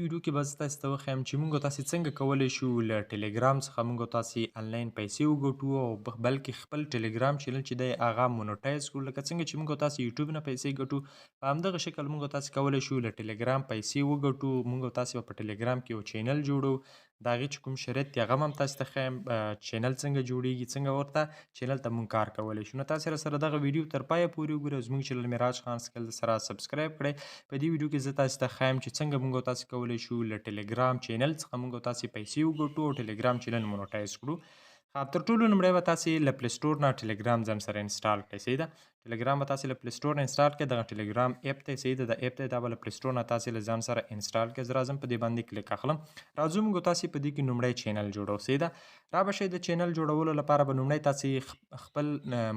ویډیو کې به زه تاسو ته وښیم چې موږ او تاسې څنګه کولی شو له ټلیګرام څخه موږ او تاسې انلاین پیسې وګټو او بلکې خپل ټلیګرام چینل چې دی هغه مونټایز کړو. لکه څنګه چې موږ او تاسې یوټیوب نه پیسې ګټو په همدغه شکل موږ او تاسې کولی شو له ټلیګرام پیسې وګټو. موږ او تاسې به په ټلیګرام کې یو چینل جوړو. د هغې چې کوم شرایط دي هغه هم تاسو ته ښیم، چینل څنګه جوړیږي، څنګه ورته چینل ته موږ کار کولی شو. نو تاسې راسره دغه ویډیو تر پایه پورې وګورئ او زموږ چینل معراج خان سکل سره سبسکرایب کړئ. په دې ویډیو کې زه تاسو ته ښیم چې څنګه موږ او تاسې کولی شو له ټلیګرام چینل څخه موږ او تاسې پیسې وګټو او ټلیګرام چینل مونټایز کړو. تر ټولو لومړی به تاسې له پلی سټور نه ټلیګرام ځان سره انسټال کړئ. صحیح ده، ټلیګرام به تاسې له پلی سټور نه انسټال کړئ. دغه ټلیګرام اپ دی، صحیح ده، د اپ دی دا به له پلی سټور نه تاسې له ځان سره انسټال کړئ. زه راځم په دې باندې کلیک اخلم. راځو موږ او تاسې په دې کې لومړی چینل جوړو. صحیح ده، را به شئ د چینل جوړولو لپاره به لومړی تاسې خپل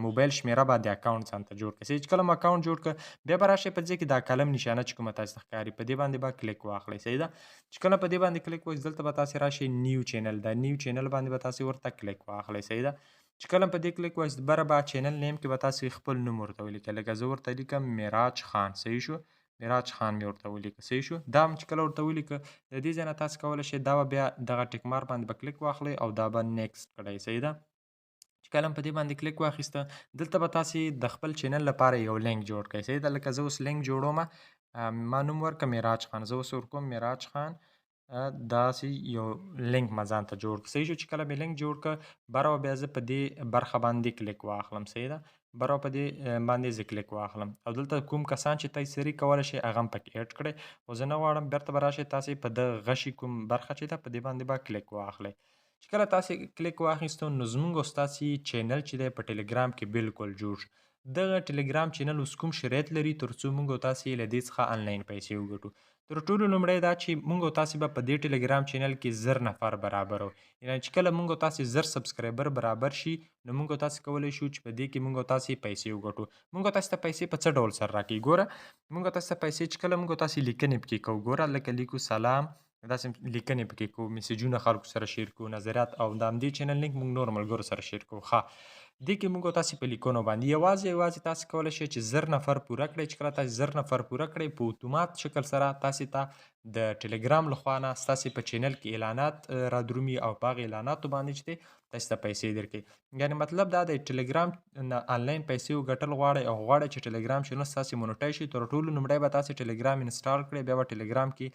موبایل شمیره باندې اکاونټ ځان ته جوړ کړئ. صحیح، چې کله مو اکاونټ جوړ کړ بیا به راشئ په دې کې دا کلم نشانه چې کومه تاسو ته ښکاري په دې باندې به کلیک واخلئ. صحیح ده، چې کله په دې باندې کلیک وکړئ دلته به تاسې راشئ نیو چینل، دا نیو چینل باندې به تاسې ورته کلیک واخلئ. صحیح ده، چې کله په دې کلیک وکړئ بره به چینل نیم کې به تاسې خپل نوم ورته ولیکئ. لکه زه ورته لیکم معراج خان. صحیح شو، معراج خان مې ورته ولیکه. صحیح شو، دا هم چې کله ورته ولیکه د دې ځای نه تاسو کولی شئ دا به بیا دغه ټیک مارک باندې به کلیک واخلئ او دا به نیکسټ کړئ. صحیح ده، چې کله په دې باندې کلیک واخیسته دلته به تاسې د خپل چینل لپاره یو لینک جوړ کړئ. صحیح ده، لکه زه اوس لینک جوړوم، ما نوم ورکړه معراج خان، زه اوس ورکوم معراج خان، داسې یو لینک ما ځان ته جوړ کړ. صحیح شو، چې کله مې لینک جوړ کړ بره بیا زه په دې برخه باندې کلیک واخلم. صحیح ده، بره په دې باندې زه کلیک واخلم او دلته کوم کسان چې تاسې سری کولی شئ هغه هم پکې اډ کړئ، خو زه نه غواړم. بیرته به راشئ تاسې په د غشي کوم برخه چې ده په دې باندې به کلیک واخلئ. چې کله تاسې کلیک واخیستو نو زموږ او ستاسې چینل چې دی په ټلیګرام کې بالکل جوړ شو. دغه ټلیګرام چینل اوس کوم شرایط لري تر څو موږ او تاسې له دې څخه انلاین پیسې وګټو. تر ټولو لومړی دا چې موږ او تاسې به په دې ټلیګرام چینل کې 1000 نفر برابر وو. یعنې چې کله موږ او تاسې 1000 سبسکرایبر برابر شي نو موږ او تاسې کولی شو چې په دې کې موږ او تاسې پیسې وګټو. موږ او تاسې ته پیسې په څه ډول سره راکوي؟ ګوره، موږ او تاسې ته پیسې چې کله موږ او تاسې لیکنې پکې کوو، ګوره لکه لیکو سلام، داسې لیکنې پکې کوو، میسیجونه خلکو سره شیر کوو، نظریات، او د همدې چینل لینک موږ نور ملګرو سره شیر کوو. ښه، دې کې موږ او تاسې په لیکنو باندې یوازې تاسې کولی شئ چې 1000 نفر پوره کړئ. چې کله تاسې 1000 نفر پوره کړئ په اتومات شکل سره تاسې ته د ټلیګرام لخوا نه ستاسې په چینل کې اعلانات را درومي او په هغې اعلاناتو باندې چې دی تاسې ته پیسې درکوي. یعنې مطلب دا دی ټلیګرام نه انلاین پیسې وګټل غواړئ او غواړئ چې ټلیګرام چینل ستاسې مونټایز شي، تر ټولو لومړی به تاسې ټلیګرام انسټال کړئ، بیا به ټلیګرام کې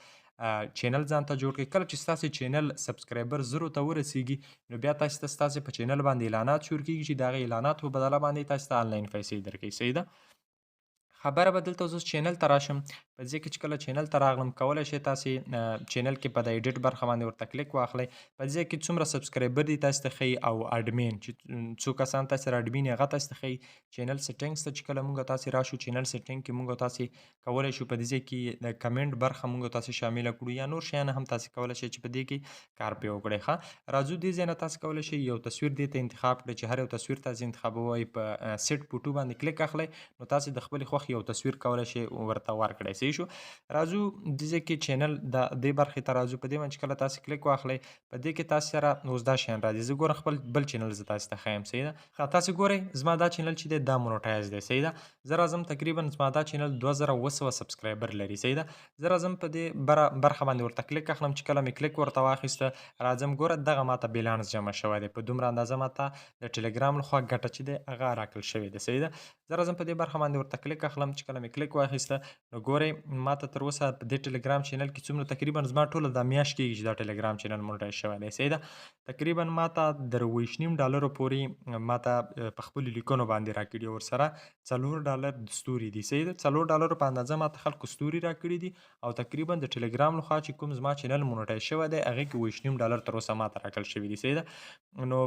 چینل ځان ته جوړ کړئ. کله چې ستاسې چینل سبسکرایبر 1000 ته ورسیږي نو بیا تاسې ته ستاسې په چینل باندې اعلانات شروع کېږي چې د هغې اعلاناتو په بدله باندې تاسې ته انلاین پیسې درکوي. صحیح ده، خبره به دلته اوس چینل ته راشم. په دې کې چې کله چینل ته راغلم کولی شئ تاسې چینل کې په د ایډیټ برخه باندې ورته کلیک واخلئ. په دې کې څومره سبسکرایبر دي تاسې ته ښیي او اډمین چې څو کسان تاسې سره اډمین هغه تاسې ته ښیي. چینل سیټینګز ته چې کله موږ تاسې راشو چینل سیټینګ کې موږ تاسې کولی شو په دې کې د کمنټ برخه موږ تاسې شامله کړو یا نور شیان هم تاسې کولی شئ چې په دې کې کار پرې وکړئ. ښه، راځو دې ځای نه تاسې کولی شئ یو تصویر دې ته انتخاب کړئ چې هر یو تصویر تاسې انتخابوئ. په سیټ فوټو باندې کلیک اخلئ نو تاسې د خپلې خوښې یو تصویر کولی شئ ورته ورکړئ. صحیح شو، راځو دې کې چینل د دې برخې ته راځو. په دې باندې چې کله تاسې کلیک واخلئ په دې کې تاسې سره اوس دا شیان راځي. زه ګوره خپل بل چینل زه تاسې ته ښیم. صحیح ده، تاسې ګورئ زما دا چینل چې دی دا مونټایز دی. صحیح ده، زه راځم تقریبا زما دا چینل 2200 سبسکرایبر لري. صحیح ده، زه راځم په دې برخه باندې ورته کلیک اخلم. چې کله مې کلیک ورته واخیسته راځم، ګوره دغه ماته بیلانس جمع شوی دی، په دومره اندازه ماته د ټلیګرام لخوا ګټه چې دی هغه راکړل شوې ده. صحیح ده، زه راځم په دې برخه باندې ورته کلیک اخلم. چې کله مې کلیک واخیسته نو ګورئ ماته تر اوسه په دې ټلیګرام چینل کې څومره تقریبا زما ټوله دا میاشت کېږي چې دا ټلیګرام چینل مونټایز شوی دی. صحیح ده، تقریبا ماته د 2.5 پورې ماته په خپلو لیکنو باندې راکړي او ورسره $4 د ستوري دي. صحیح ده، $4 په اندازه ماته خلکو ستوري راکړي دي او تقریبا د ټلیګرام لخوا چې کوم زما چینل مونټایز شوی دی هغې کې $2.5 تر اوسه ماته راکړل شوي دي. صحیح ده، نو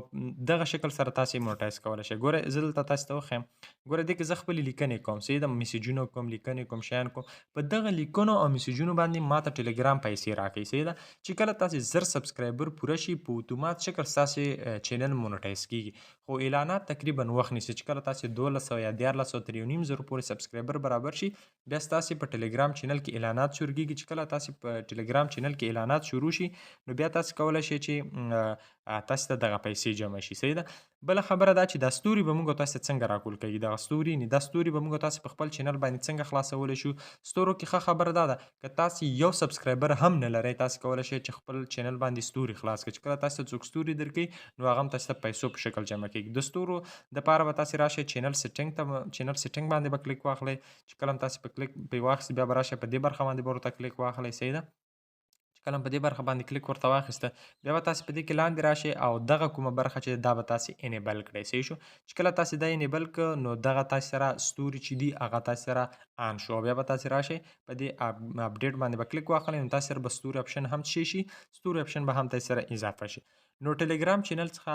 دغه شکل سره تاسې مونټایز کولی شئ. ګورئ زه دلته تاسې ته وښیم، ګوره دې کې زه خپلې لیکنې کوم. صحیح ده، میسیجونه کوم، لیکنې کوم، شیان کوم. په دغه لیکنو او میسیجونو باندې ماته ټلیګرام پیسې راکوي. صحیح ده، چې کله تاسې 1000 سبسکرایبر پوره شي په اتومات شکل ستاسې چینل مونټایز کېږي. خو اعلانات تقریبا وخت نیسي. چې کله تاسې 1200 یا 1400 تر 1500 پورې سبسکرایبر برابر شي بیا ستاسې په ټلیګرام چینل کې اعلانات شروع کېږي. چې کله تاسې په ټلیګرام چینل کې اعلانات شروع شي نو بیا تاسې کولی شئ چې تاسې ته دغه پیسې جمع شي. صحیح ده، بله خبره دا چې دا ستوري به موږ تاسو ته څنګه راکول کوي دغه ستوري نه دا ستوري به موږ تاسو په خپل چینل باندې څنګه خلاصولی شو ستورو کې ښه خبره دا ده که تاسو یو سبسکرایبر هم نه لرئ تاسو کولی شئ چې خپل چینل باندې ستوري خلاص کړئ چې کله تاسو ته څوک ستوري درکړي نو هغه هم تاسو ته پیسو په شکل جمع کیږي د ستورو دپاره به تاسو راشئ چینل سیټینګ باندې به کلیک واخلئ چې کله هم تاسو په کلیک پې واخیستئ بیا به راشئ په دې برخه باندې به ورته کلیک واخلئ صحیح ده چې کله په دې برخه باندې کلیک ورته واخیسته بیا به تاسو په دې کې لاندې راشئ او دغه کومه برخه چې دا به تاسو انیبل کړئ صحیح شو چې کله تاسو دا انیبل کړ نو دغه تاسو سره ستوري چې دي هغه تاسو سره آن شو بیا به تاسو راشئ په دې اپډیټ باندې به کلیک واخلئ نو تاسو سره به ستوري اپشن هم شي ستوري اپشن به هم تاسو سره اضافه شي نو ټلیګرام چینل څخه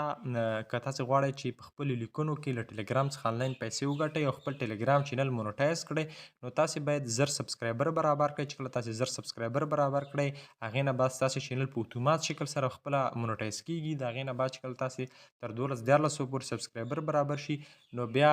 که تاسو غواړئ چې په خپلو لیکنو کې له ټلیګرام څخه انلاین پیسې وګټئ او خپل ټلیګرام چینل مونټایز کړئ نو تاسو باید زر سبسکرایبر برابر کړئ چې کله تاسو زر سبسکرایبر برابر کړئ هغې نه بعد ستاسو چینل په اتومات شکل سره خپله مونټایز کیږي د هغې نه بعد چې کله تاسو تر 12-1400 پورې سبسکرایبر برابر شي نو بیا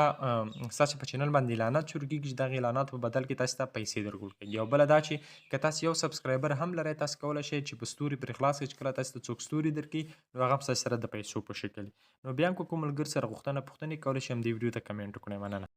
ستاسو په چینل باندې اعلانات شروع کیږي چې دغه اعلانات په بدل کې تاسو ته پیسې درکول کیږي او بله دا چې که تاسو یو سبسکرایبر هم لرئ تاسو کولی شئ چې په ستوري پرې خلاص کړئ چې کله تاسو ته څوک ستوري درکړي نو هغه هم ستاسو سره د پیسو په شکل نو بیا هم که کوم ملګري سره غوښتنې کولی شي همدې ویډیو ته کمنټ وکړئ مننه